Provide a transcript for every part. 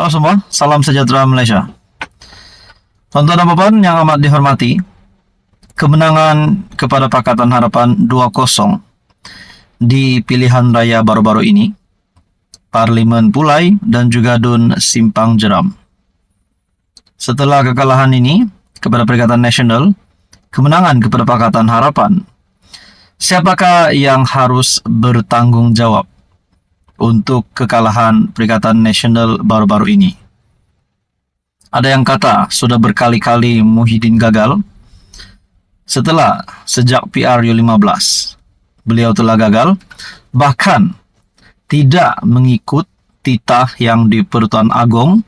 Halo semua, salam sejahtera Malaysia. Tuan-tuan dan puan yang amat dihormati, kemenangan kepada Pakatan Harapan 2-0 di pilihan raya baru-baru ini, Parlimen Pulai dan juga DUN Simpang Jeram. Setelah kekalahan ini kepada Perikatan Nasional, kemenangan kepada Pakatan Harapan, siapakah yang harus bertanggung jawab untuk kekalahan Perikatan Nasional baru-baru ini? Ada yang kata sudah berkali-kali Muhyiddin gagal. Sejak PRU15 beliau telah gagal, bahkan tidak mengikut titah yang di Pertuan Agong,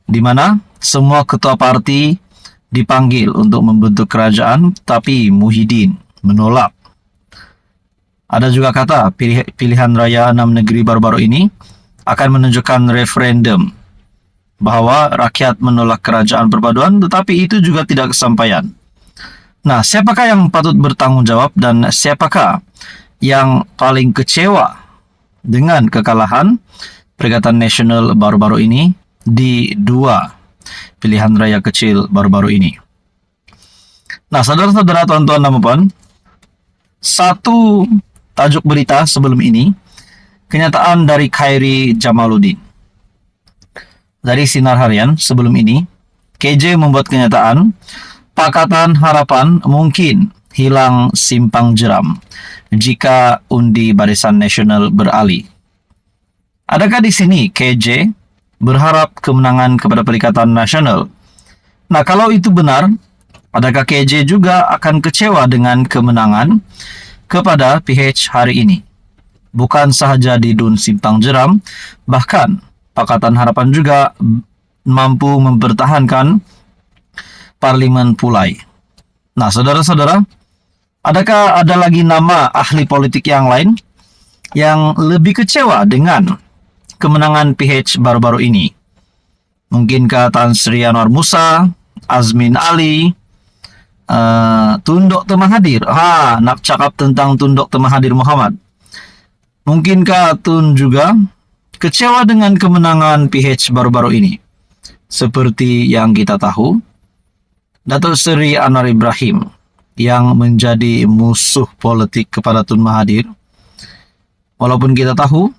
di mana semua ketua parti dipanggil untuk membentuk kerajaan, tapi Muhyiddin menolak. Ada juga kata pilihan raya 6 negeri baru-baru ini akan menunjukkan referendum bahwa rakyat menolak kerajaan perpaduan, tetapi itu juga tidak kesampaian. Nah, siapakah yang patut bertanggung jawab dan siapakah yang paling kecewa dengan kekalahan Perikatan Nasional baru-baru ini di dua pilihan raya kecil baru-baru ini? Nah, saudara-saudara, tuan-tuan dan puan, satu tajuk berita sebelum ini, kenyataan dari Khairi Jamaluddin. Dari Sinar Harian sebelum ini, KJ membuat kenyataan, Pakatan Harapan mungkin hilang simpang jeram jika undi Barisan Nasional beralih. Adakah di sini KJ berharap kemenangan kepada Perikatan Nasional? Nah, kalau itu benar, adakah KJ juga akan kecewa dengan kemenangan kepada PH hari ini? Bukan sahaja di DUN Simpang Jeram, bahkan Pakatan Harapan juga mampu mempertahankan Parlimen Pulai. Nah, saudara-saudara, adakah ada lagi nama ahli politik yang lain yang lebih kecewa dengan kemenangan PH baru-baru ini? Mungkinkah Tan Sri Anwar Musa, Azmin Ali, Tun Dr. Mahathir? Nak cakap tentang Tun Dr. Mahathir Mohamad. Mungkinkah Tun juga kecewa dengan kemenangan PH baru-baru ini? Seperti yang kita tahu, Datuk Seri Anwar Ibrahim yang menjadi musuh politik kepada Tun Mahathir, walaupun kita tahu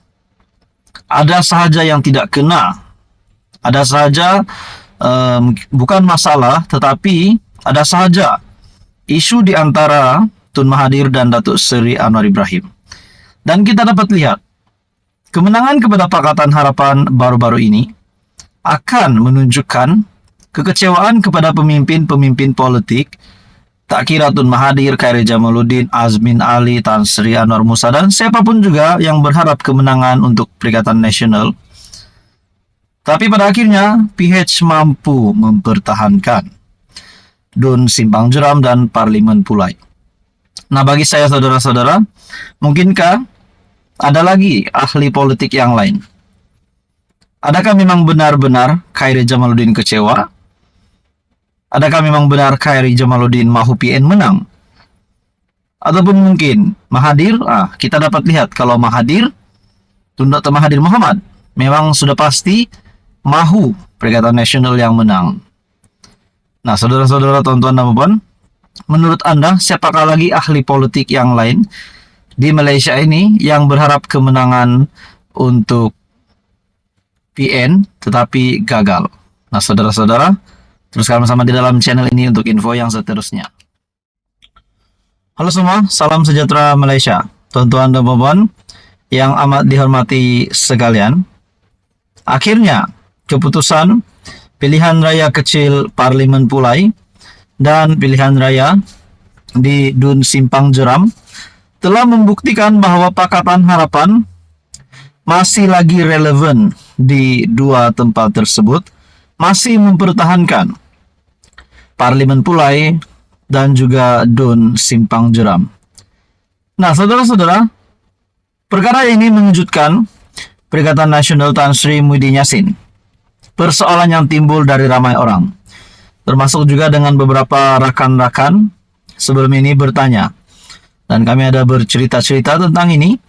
ada sahaja yang tidak kena, ada sahaja bukan masalah, tetapi ada sahaja isu di antara Tun Mahathir dan Datuk Seri Anwar Ibrahim. Dan kita dapat lihat, kemenangan kepada Pakatan Harapan baru-baru ini akan menunjukkan kekecewaan kepada pemimpin-pemimpin politik, tak kira Tun Mahathir, Khairi Jamaluddin, Azmin Ali, Tan Sri Anwar Musa, dan siapapun juga yang berharap kemenangan untuk Perikatan Nasional. Tapi pada akhirnya, PH mampu mempertahankan DUN Simpang Jeram dan Parlimen Pulai. Nah, bagi saya, saudara-saudara, mungkinkah ada lagi ahli politik yang lain? Adakah memang benar-benar Khairi Jamaluddin kecewa? Adakah memang benar Khairi Jamaluddin mahu PN menang? Ataupun mungkin Mahathir, kita dapat lihat kalau Mahathir, Tun Dr. Mahathir Mohamad, memang sudah pasti mahu Perikatan Nasional yang menang. Nah, saudara-saudara, tuan-tuan dan puan, menurut Anda, siapakah lagi ahli politik yang lain di Malaysia ini yang berharap kemenangan untuk PN tetapi gagal? Nah, saudara-saudara, teruskan bersama di dalam channel ini untuk info yang seterusnya. Halo semua, salam sejahtera Malaysia. Tuan-tuan dan puan yang amat dihormati sekalian, akhirnya keputusan pilihan raya kecil Parlimen Pulai dan pilihan raya di DUN Simpang Jeram telah membuktikan bahwa Pakatan Harapan masih lagi relevan di dua tempat tersebut, masih mempertahankan Parlimen Pulai dan juga DUN Simpang Jeram. Nah, saudara-saudara, perkara ini mengejutkan Perikatan Nasional Tan Sri Muhyiddin Yassin. Persoalan yang timbul dari ramai orang, termasuk juga dengan beberapa rakan-rakan sebelum ini bertanya, dan kami ada bercerita-cerita tentang ini,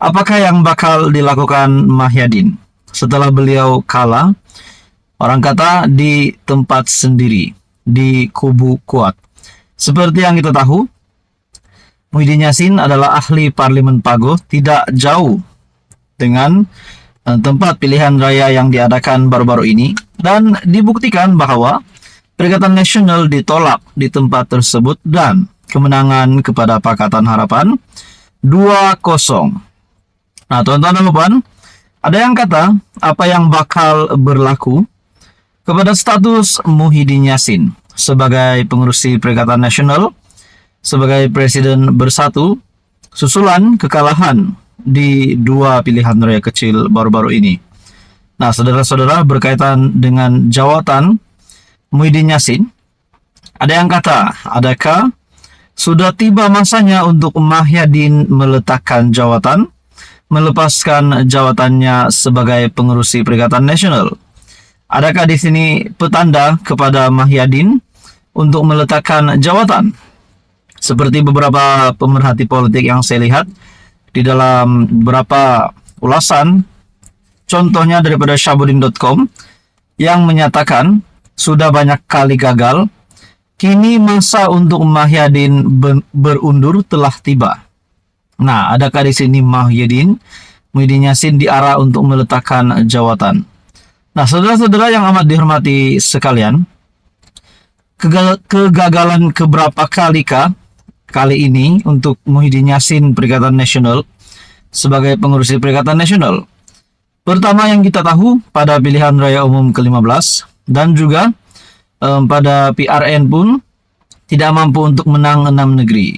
apakah yang bakal dilakukan Mahyadin setelah beliau kalah, orang kata di tempat sendiri, di kubu kuat. Seperti yang kita tahu, Muhyiddin Yassin adalah ahli parlimen Pago, tidak jauh dengan tempat pilihan raya yang diadakan baru-baru ini, dan dibuktikan bahwa Perikatan Nasional ditolak di tempat tersebut dan kemenangan kepada Pakatan Harapan 2-0. Nah, tuan-tuan dan puan, ada yang kata apa yang bakal berlaku kepada status Muhyiddin Yassin sebagai pengurusi Perikatan Nasional, sebagai Presiden Bersatu, susulan kekalahan di dua pilihan raya kecil baru-baru ini. Nah, saudara-saudara, berkaitan dengan jawatan Muhyiddin Yassin, ada yang kata, adakah sudah tiba masanya untuk Mahyadin meletakkan jawatan, melepaskan jawatannya sebagai pengurusi Perikatan Nasional? Adakah di sini petanda kepada Mahyadin untuk meletakkan jawatan? Seperti beberapa pemerhati politik yang saya lihat di dalam beberapa ulasan, contohnya daripada Syahbudin.com, yang menyatakan sudah banyak kali gagal, kini masa untuk Mahyadin berundur telah tiba. Nah, adakah di sini Muhyiddin Yassin diarah untuk meletakkan jawatan? Nah, saudara-saudara yang amat dihormati sekalian, kegagalan keberapa kalikah kali ini untuk Muhyiddin Yassin Perikatan Nasional sebagai pengurusi Perikatan Nasional? Pertama yang kita tahu pada pilihan raya umum ke-15 dan juga pada PRN pun tidak mampu untuk menang 6 negeri.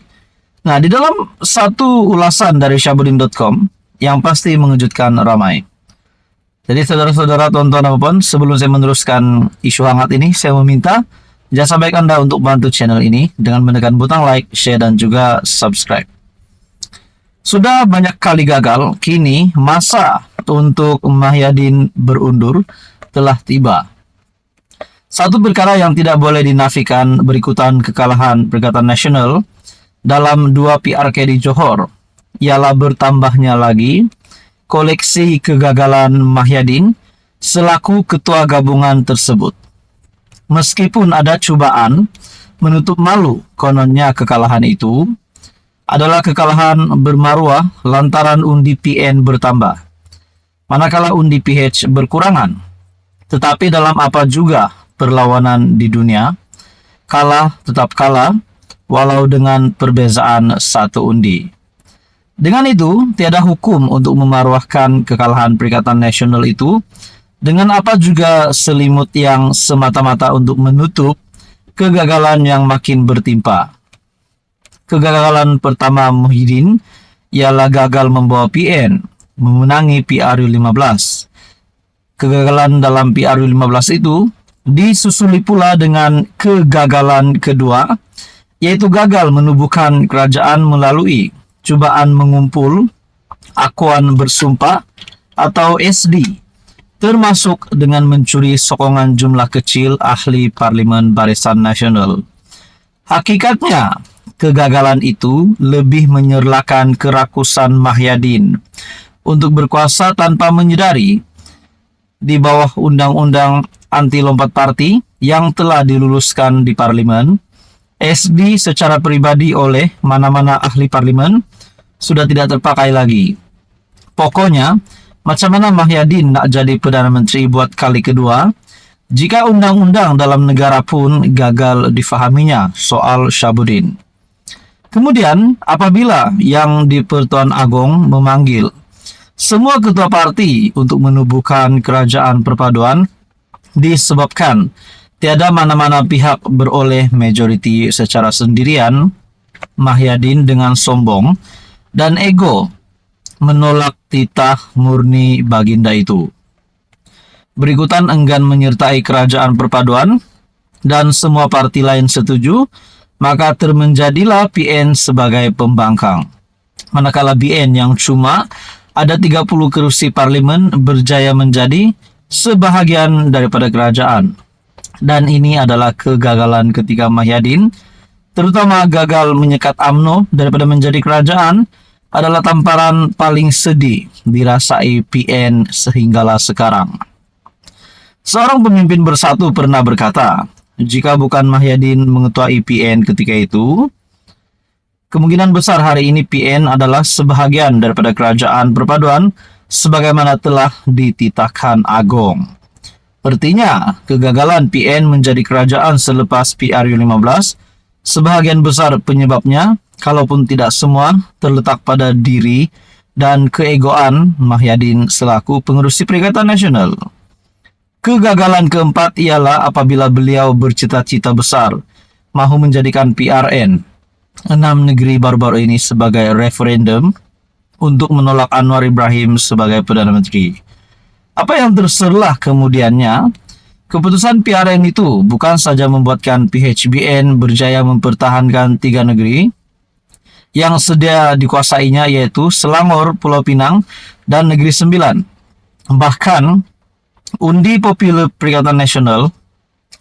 Nah, di dalam satu ulasan dari Syahbudin.com yang pasti mengejutkan ramai. Jadi saudara-saudara, tonton apapun, sebelum saya meneruskan isu hangat ini, saya meminta jasa baik Anda untuk bantu channel ini dengan menekan butang like, share, dan juga subscribe. Sudah banyak kali gagal, kini masa untuk Mahyadin berundur telah tiba. Satu perkara yang tidak boleh dinafikan berikutan kekalahan Perikatan Nasional dalam 2 PRK di Johor, ialah bertambahnya lagi koleksi kegagalan Mahyadin selaku ketua gabungan tersebut. Meskipun ada cubaan menutup malu, kononnya kekalahan itu adalah kekalahan bermaruah lantaran undi PN bertambah, manakala undi PH berkurangan. Tetapi dalam apa juga perlawanan di dunia, kalah tetap kalah, walau dengan perbezaan satu undi. Dengan itu, tiada hukum untuk memaruahkan kekalahan Perikatan Nasional itu dengan apa juga selimut yang semata-mata untuk menutup kegagalan yang makin bertimpa. Kegagalan pertama Muhyiddin ialah gagal membawa PN, memenangi PRU 15. Kegagalan dalam PRU 15 itu disusuli pula dengan kegagalan kedua, yaitu gagal menubuhkan kerajaan melalui cubaan mengumpul akuan bersumpah atau SD, termasuk dengan mencuri sokongan jumlah kecil ahli parlimen Barisan Nasional. Hakikatnya, kegagalan itu lebih menyerlakan kerakusan Mahyadin untuk berkuasa tanpa menyadari di bawah undang-undang anti lompat parti yang telah diluluskan di parlimen. SD secara pribadi oleh mana-mana ahli parlimen sudah tidak terpakai lagi. Pokoknya, macam mana Mahyadin nak jadi Perdana Menteri buat kali kedua jika undang-undang dalam negara pun gagal difahaminya soal Syahbudin. Kemudian, apabila yang di Pertuan Agong memanggil semua ketua parti untuk menubuhkan kerajaan perpaduan disebabkan tiada mana-mana pihak beroleh majoriti secara sendirian, Mahyadin dengan sombong dan ego menolak titah murni baginda itu. Berikutan enggan menyertai kerajaan perpaduan dan semua parti lain setuju, maka termenjadilah PN sebagai pembangkang. Manakala BN yang cuma ada 30 kursi parlimen berjaya menjadi sebahagian daripada kerajaan. Dan ini adalah kegagalan ketika Mahyadin, terutama gagal menyekat UMNO daripada menjadi kerajaan adalah tamparan paling sedih dirasai PN sehinggalah sekarang. Seorang pemimpin bersatu pernah berkata, jika bukan Mahyadin mengetuai PN ketika itu, kemungkinan besar hari ini PN adalah sebahagian daripada kerajaan perpaduan sebagaimana telah dititahkan Agong. Artinya, kegagalan PN menjadi kerajaan selepas PRU15, sebahagian besar penyebabnya, kalaupun tidak semua, terletak pada diri dan keegoan Mahyadin selaku pengerusi Perikatan Nasional. Kegagalan keempat ialah apabila beliau bercita-cita besar mahu menjadikan PRN 6 negeri baru-baru ini sebagai referendum untuk menolak Anwar Ibrahim sebagai Perdana Menteri. Apa yang terserlah kemudiannya, keputusan PRN itu bukan saja membuatkan PHBN berjaya mempertahankan 3 negeri yang sedia dikuasainya, yaitu Selangor, Pulau Pinang, dan Negeri Sembilan. Bahkan, undi populer Perikatan Nasional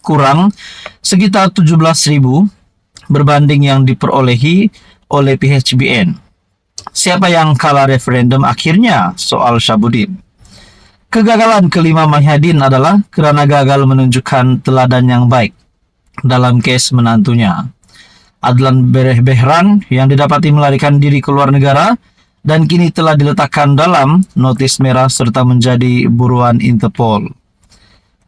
kurang sekitar 17.000 berbanding yang diperolehi oleh PHBN. Siapa yang kalah referendum akhirnya? Soal Syahbudin. Kegagalan kelima Mahyadin adalah kerana gagal menunjukkan teladan yang baik dalam kes menantunya, Adlan Behran, yang didapati melarikan diri ke luar negara dan kini telah diletakkan dalam notis merah serta menjadi buruan Interpol.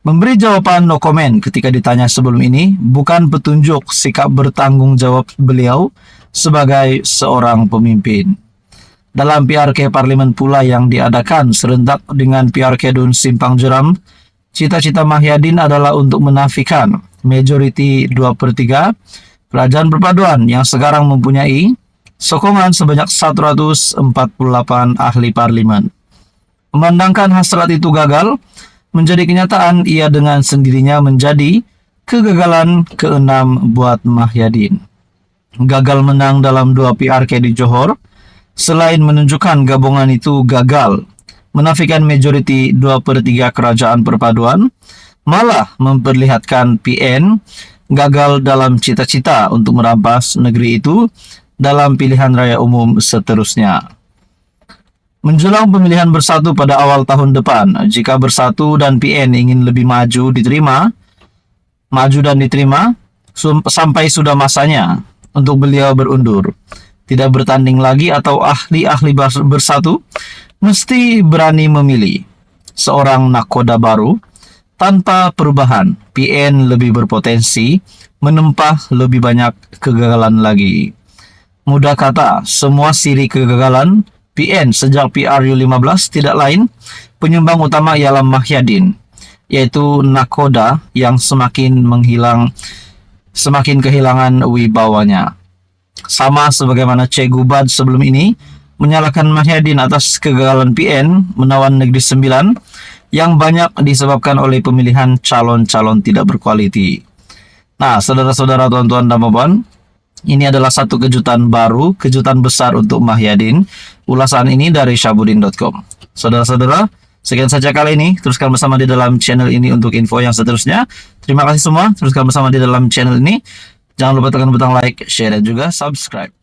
Memberi jawaban no comment ketika ditanya sebelum ini bukan petunjuk sikap bertanggung jawab beliau sebagai seorang pemimpin. Dalam PRK Parlimen pula yang diadakan serentak dengan PRK Dun Simpang Jeram, cita-cita Mahyadin adalah untuk menafikan majoriti 2/3 kerajaan perpaduan yang sekarang mempunyai sokongan sebanyak 148 ahli parlimen. Memandangkan hasrat itu gagal, menjadi kenyataan ia dengan sendirinya menjadi kegagalan ke-6 buat Mahyadin. Gagal menang dalam 2 PRK di Johor, selain menunjukkan gabungan itu gagal menafikan majoriti 2/3 kerajaan perpaduan, malah memperlihatkan PN gagal dalam cita-cita untuk merampas negeri itu dalam pilihan raya umum seterusnya. Menjelang pemilihan bersatu pada awal tahun depan, jika bersatu dan PN ingin lebih maju dan diterima, sampai sudah masanya untuk beliau berundur. Tidak bertanding lagi atau ahli-ahli bersatu mesti berani memilih seorang nakoda baru. Tanpa perubahan, PN lebih berpotensi menempah lebih banyak kegagalan lagi. Mudah kata, semua siri kegagalan PN sejak PRU15 tidak lain penyumbang utama ialah Mahyadin, yaitu nakoda yang semakin kehilangan wibawanya. Sama sebagaimana Che Gubad sebelum ini menyalahkan Mahyadin atas kegagalan PN menawan Negeri Sembilan yang banyak disebabkan oleh pemilihan calon-calon tidak berkualiti. Nah, saudara-saudara, tuan-tuan dan puan, ini adalah satu kejutan baru, kejutan besar untuk Mahyadin. Ulasan ini dari syahbudin.com. Saudara-saudara, sekian saja kali ini. Teruskan bersama di dalam channel ini untuk info yang seterusnya. Terima kasih semua. Teruskan bersama di dalam channel ini. Jangan lupa tekan butang like, share, dan juga subscribe.